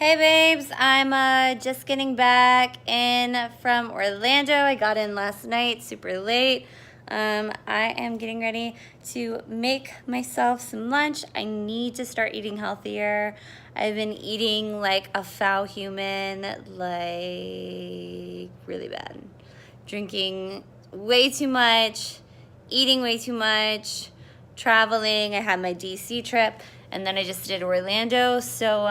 Hey babes, I'm just getting back in from Orlando. I got in last night, super late. I am getting ready to make myself some lunch. I need to start eating healthier. I've been eating like a foul human, like really bad. Drinking way too much, eating way too much, traveling. I had my DC trip and then I just did Orlando. So,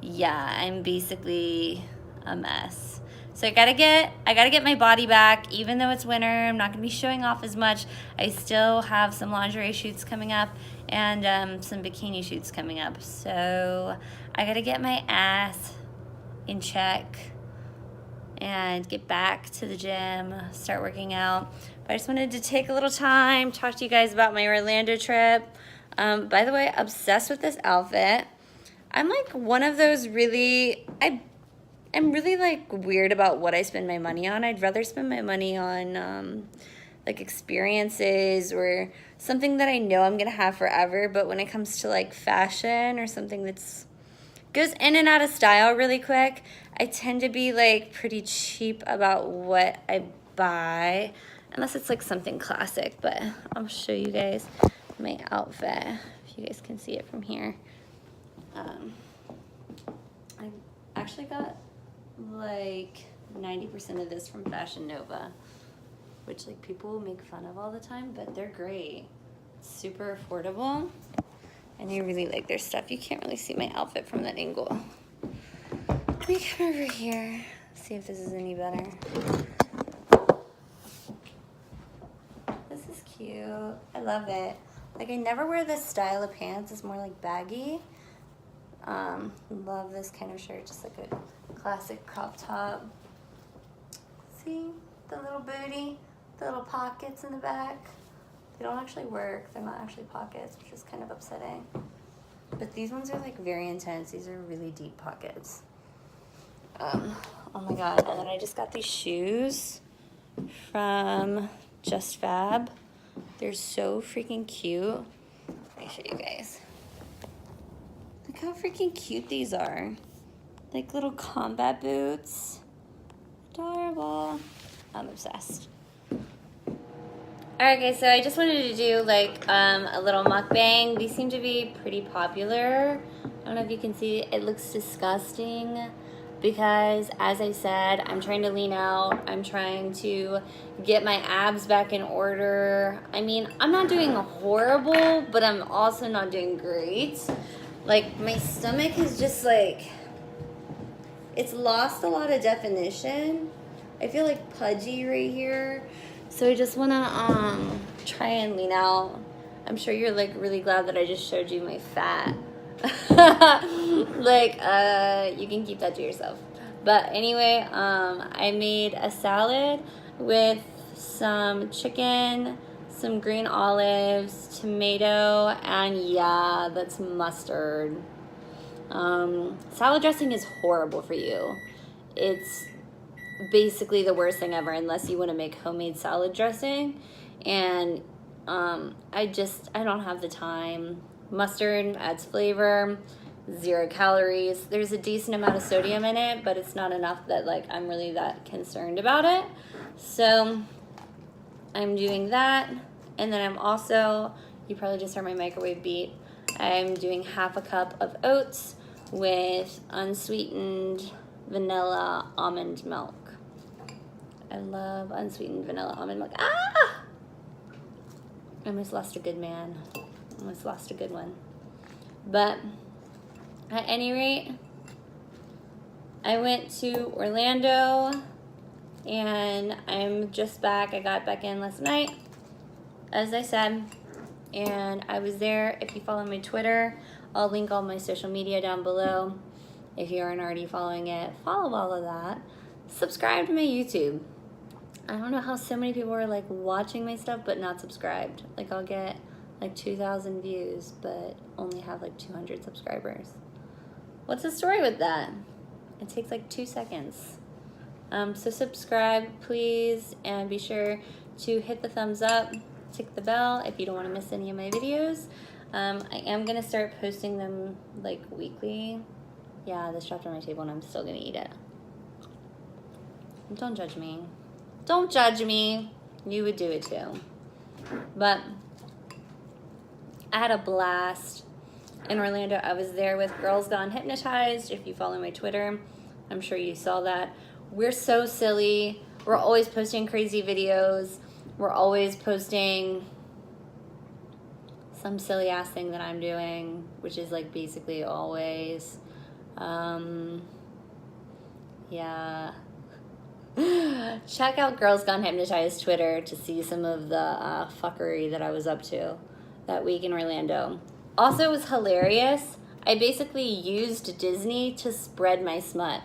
yeah, I'm basically a mess. So I gotta get my body back. Even though it's winter, I'm not gonna be showing off as much. I still have some lingerie shoots coming up and some bikini shoots coming up. So I gotta get my ass in check and get back to the gym, start working out. But I just wanted to take a little time, talk to you guys about my Orlando trip. By the way, obsessed with this outfit. I'm like one of those really, I'm really like weird about what I spend my money on. I'd rather spend my money on like experiences or something that I know I'm gonna have forever. But when it comes to like fashion or something that's goes in and out of style really quick, I tend to be like pretty cheap about what I buy, unless it's like something classic. But I'll show you guys my outfit if you guys can see it from here. I actually got like 90% of this from Fashion Nova, which like people make fun of all the time, but they're great. Super affordable, and I really like their stuff. You can't really see my outfit from that angle. Let me come over here, see if this is any better. This is cute. I love it. Like I never wear this style of pants. It's more like baggy. Love this kind of shirt, just like a classic crop top. See the little booty, the little pockets in the back. They don't actually work. They're not actually pockets, which is kind of upsetting. But these ones are like very intense. These are really deep pockets. Oh my god! And then I just got these shoes from Just Fab. They're so freaking cute. Let me show you guys. Look how freaking cute these are. Like little combat boots. Adorable. I'm obsessed. Alright guys, so I just wanted to do like a little mukbang. These seem to be pretty popular. I don't know if you can see, it looks disgusting because as I said, I'm trying to lean out. I'm trying to get my abs back in order. I mean, I'm not doing horrible, but I'm also not doing great. Like my stomach is just like, it's lost a lot of definition. I feel like pudgy right here. So I just wanna try and lean out. I'm sure you're like really glad that I just showed you my fat. Like you can keep that to yourself. But anyway, I made a salad with some chicken, some green olives, tomato, and yeah, that's mustard. Salad dressing is horrible for you. It's basically the worst thing ever unless you want to make homemade salad dressing. And I don't have the time. Mustard adds flavor, 0 calories. There's a decent amount of sodium in it, but it's not enough that like I'm really that concerned about it. So I'm doing that. And then I'm also, you probably just heard my microwave beep, I'm doing half a cup of oats with unsweetened vanilla almond milk. I love unsweetened vanilla almond milk. Ah! I almost lost a good man. Almost lost a good one. But at any rate, I went to Orlando and I'm just back. I got back in last night, as I said, and I was there. If you follow my Twitter, I'll link all my social media down below. If you aren't already following it, follow all of that. Subscribe to my YouTube. I don't know how so many people are like watching my stuff but not subscribed. Like I'll get like 2,000 views but only have like 200 subscribers. What's the story with that? It takes like 2 seconds. So subscribe please, and be sure to hit the thumbs up, tick the bell if you don't want to miss any of my videos. I am gonna start posting them like weekly. Yeah, this dropped on my table and I'm still gonna eat it. Don't judge me. Don't judge me. You would do it too. But I had a blast in Orlando. I was there with Girls Gone Hypnotized. If you follow my Twitter, I'm sure you saw that. We're so silly. We're always posting crazy videos. We're always posting some silly ass thing that I'm doing, which is like basically always. Yeah. Check out Girls Gone Hypnotized Twitter to see some of the fuckery that I was up to that week in Orlando. Also, it was hilarious. I basically used Disney to spread my smut.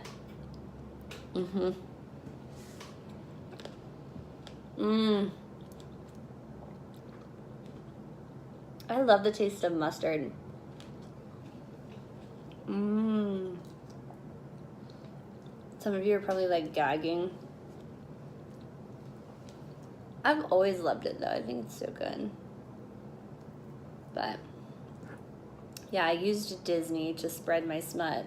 I love the taste of mustard. Some of you are probably like gagging. I've always loved it though. I think it's so good. But yeah, I used Disney to spread my smut.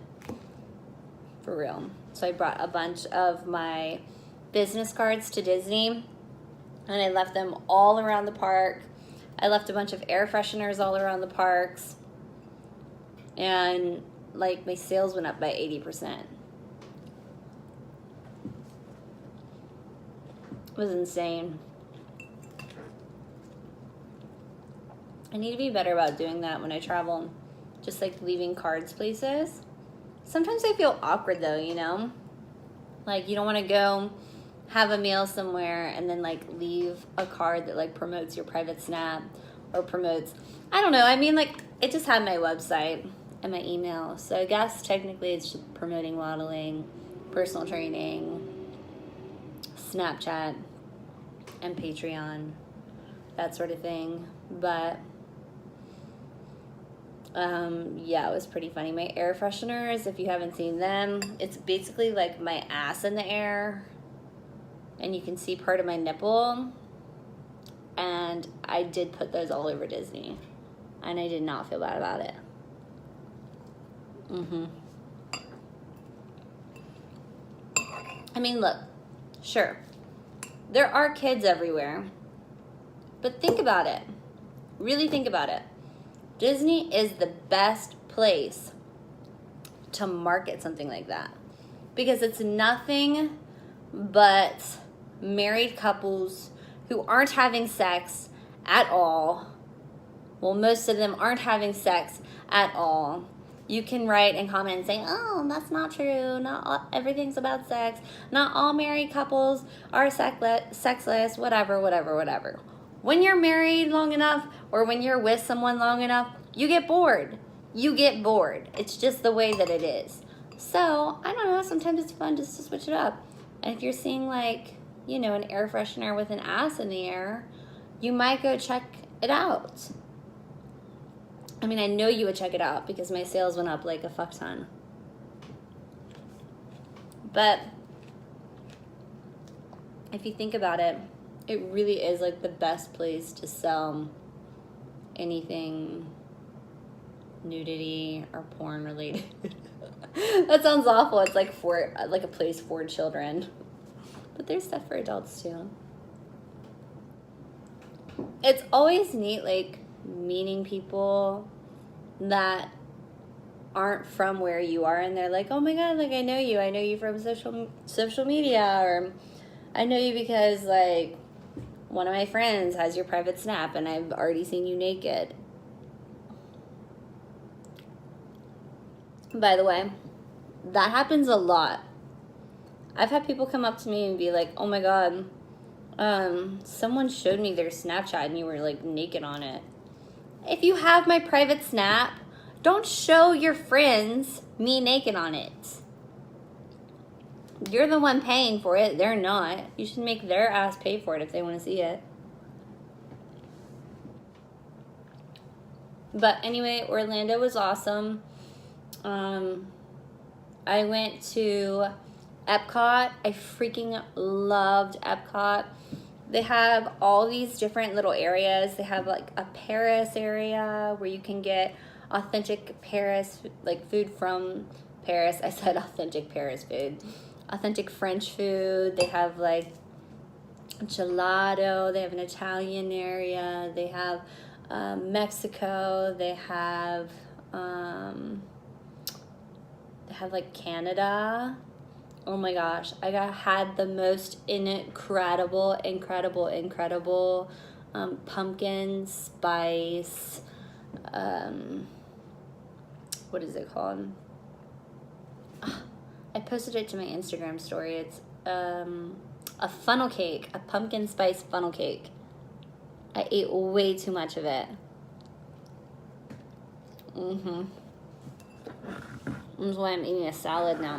For real. So I brought a bunch of my business cards to Disney and I left them all around the park. I left a bunch of air fresheners all around the parks. And like my sales went up by 80%. It was insane. I need to be better about doing that when I travel. Just like leaving cards places. Sometimes I feel awkward though, you know? Like you don't want to go have a meal somewhere and then like leave a card that like promotes your private snap or promotes, I don't know. I mean like it just had my website and my email. So I guess technically it's just promoting modeling, personal training, Snapchat, and Patreon, that sort of thing. But yeah, it was pretty funny. My air fresheners, if you haven't seen them, it's basically like my ass in the air and you can see part of my nipple, and I did put those all over Disney and I did not feel bad about it. I mean, look, sure, there are kids everywhere, but think about it. Really think about it. Disney is the best place to market something like that because it's nothing but married couples who aren't having sex at all. Well, most of them aren't having sex at all. You can write and comment and say, oh, that's not true. Not all, everything's about sex. Not all married couples are sexless, whatever. When you're married long enough or when you're with someone long enough, you get bored. You get bored. It's just the way that it is. So, I don't know, sometimes it's fun just to switch it up. And if you're seeing like, you know, an air freshener with an ass in the air, you might go check it out. I mean, I know you would check it out because my sales went up like a fuck ton. But if you think about it, it really is like the best place to sell anything nudity or porn related. That sounds awful. It's like for like a place for children. But there's stuff for adults too. It's always neat like meeting people that aren't from where you are and they're like, oh my god, like I know you from social media, or I know you because like one of my friends has your private snap and I've already seen you naked. By the way, that happens a lot. I've had people come up to me and be like, oh my god, someone showed me their Snapchat and you were like naked on it. If you have my private snap, don't show your friends me naked on it. You're the one paying for it. They're not. You should make their ass pay for it if they want to see it. But anyway, Orlando was awesome. I went to Epcot. I freaking loved Epcot. They have all these different little areas. They have like a Paris area where you can get authentic Paris like food from Paris. I said authentic Paris food. Authentic French food. They have like gelato. They have an Italian area. They have Mexico. They have like Canada. Oh my gosh, had the most incredible pumpkin spice, what is it called? I posted it to my Instagram story. It's a funnel cake, a pumpkin spice funnel cake. I ate way too much of it. That's why I'm eating a salad now.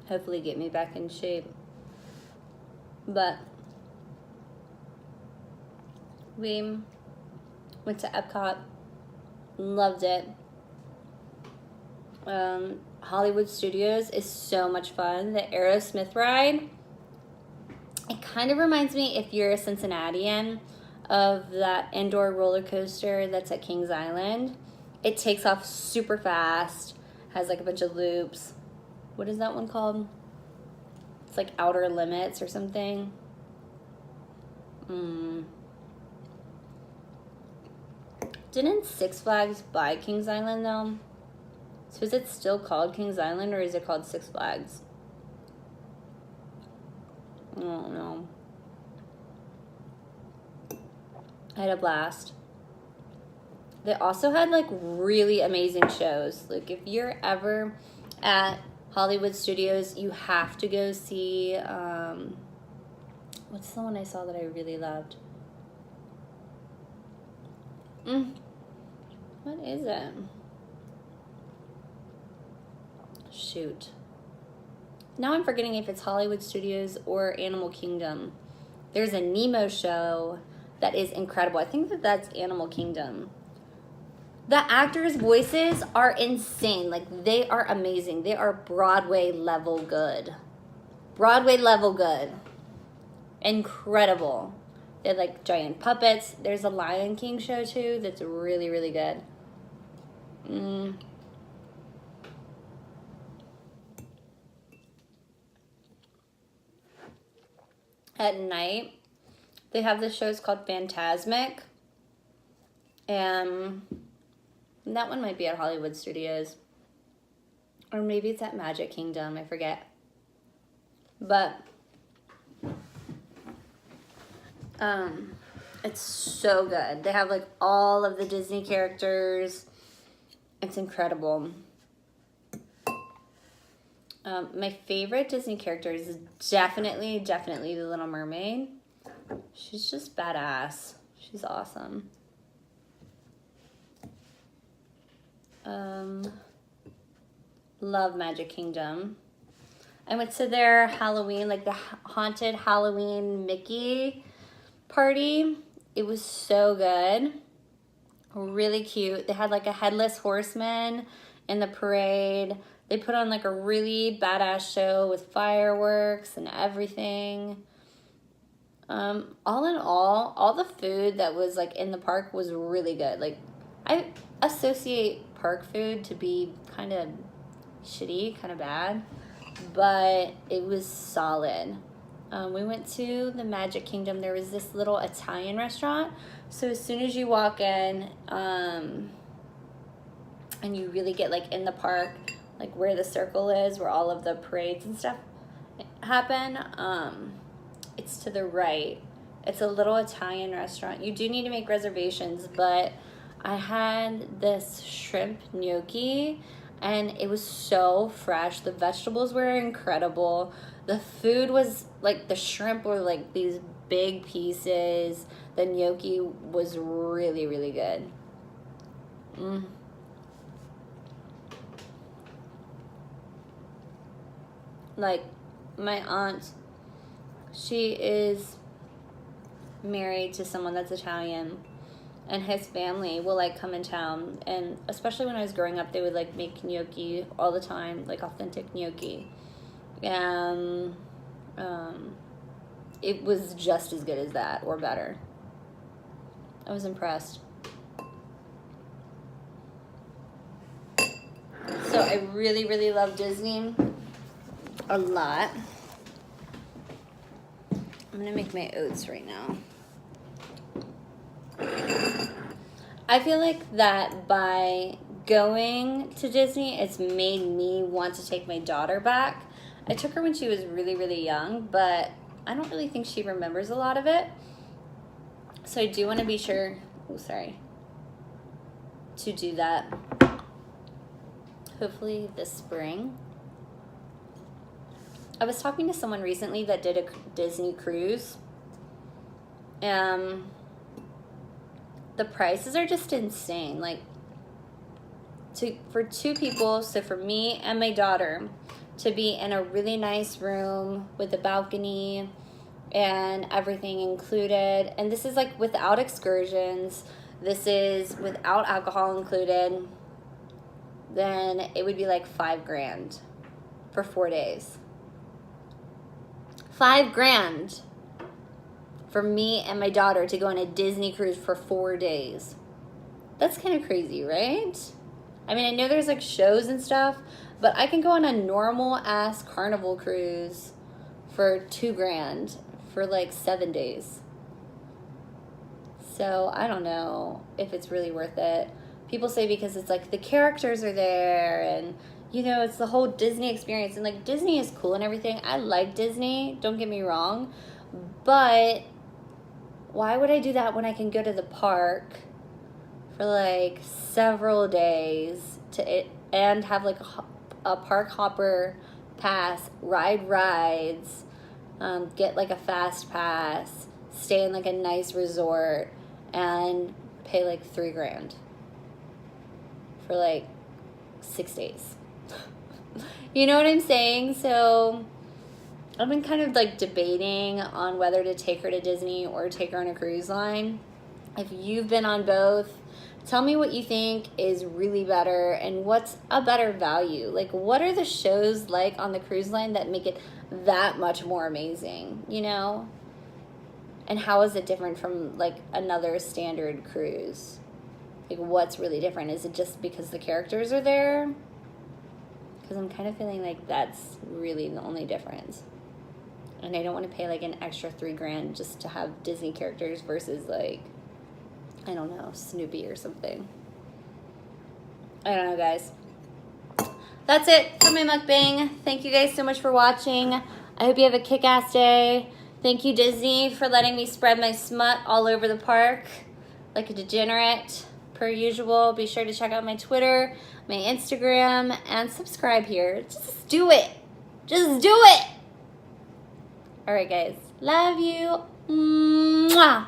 Hopefully get me back in shape. But we went to Epcot, loved it. Hollywood Studios is so much fun. The Aerosmith ride, it kind of reminds me, if you're a Cincinnatian, of that indoor roller coaster that's at Kings Island. It takes off super fast, has like a bunch of loops. What is that one called? It's like Outer Limits or something. Didn't Six Flags buy Kings Island though? So is it still called Kings Island or is it called Six Flags? I don't know. I had a blast. They also had like really amazing shows. Like if you're ever at Hollywood Studios, you have to go see, what's the one I saw that I really loved? What is it? Shoot. Now I'm forgetting if it's Hollywood Studios or Animal Kingdom. There's a Nemo show that is incredible. I think that's Animal Kingdom. The actors' voices are insane. Like, they are amazing. They are Broadway level good. Broadway level good. Incredible. They're like giant puppets. There's a Lion King show too that's really, really good. At night, they have this shows called Phantasmic. And that one might be at Hollywood Studios. Or maybe it's at Magic Kingdom, I forget. But it's so good. They have like all of the Disney characters. It's incredible. My favorite Disney character is definitely the Little Mermaid. She's just badass. She's awesome. Love Magic Kingdom. I went to their Halloween, like the haunted Halloween Mickey party. It was so good. Really cute. They had like a headless horseman in the parade. They put on like a really badass show with fireworks and everything. All in all the food that was like in the park was really good. Like, I associate park food to be kind of shitty, kind of bad, but it was solid. We went to the Magic Kingdom. There was this little Italian restaurant. So as soon as you walk in, and you really get like in the park, like where the circle is, where all of the parades and stuff happen, it's to the right. It's a little Italian restaurant. You do need to make reservations, but I had this shrimp gnocchi and it was so fresh. The vegetables were incredible. The food was like, the shrimp were like these big pieces. The gnocchi was really, really good. Like, my aunt, she is married to someone that's Italian, and his family will like come in town, and especially when I was growing up, they would like make gnocchi all the time, like authentic gnocchi, and it was just as good as that or better. I was impressed. So I really, really love Disney a lot. I'm gonna make my oats right now. I feel like that by going to Disney, it's made me want to take my daughter back. I took her when she was really, really young, but I don't really think she remembers a lot of it. So I do want to be sure, to do that. Hopefully this spring. I was talking to someone recently that did a Disney cruise. The prices are just insane. Like, for 2 people, so for me and my daughter, to be in a really nice room with a balcony and everything included. And this is like without excursions. This is without alcohol included. Then it would be like $5,000 for 4 days. $5,000 for me and my daughter to go on a Disney cruise for 4 days. That's kind of crazy, right? I mean, I know there's like shows and stuff, but I can go on a normal ass Carnival cruise for $2,000 for like 7 days. So I don't know if it's really worth it. People say because it's like the characters are there and, you know, it's the whole Disney experience. And like Disney is cool and everything. I like Disney, don't get me wrong. But why would I do that when I can go to the park for like several days and have like a park hopper pass, ride rides, get like a fast pass, stay in like a nice resort, and pay like $3,000 for like 6 days. You know what I'm saying? So I've been kind of like debating on whether to take her to Disney or take her on a cruise line. If you've been on both, tell me what you think is really better and what's a better value. Like, what are the shows like on the cruise line that make it that much more amazing, you know? And how is it different from like another standard cruise? Like, what's really different? Is it just because the characters are there? Because I'm kind of feeling like that's really the only difference. And I don't want to pay like an extra $3,000 just to have Disney characters versus like, I don't know, Snoopy or something. I don't know, guys. That's it for my mukbang. Thank you guys so much for watching. I hope you have a kick-ass day. Thank you, Disney, for letting me spread my smut all over the park like a degenerate, per usual. Be sure to check out my Twitter, my Instagram, and subscribe here. Just do it. Just do it. All right, guys. Love you. Mwah.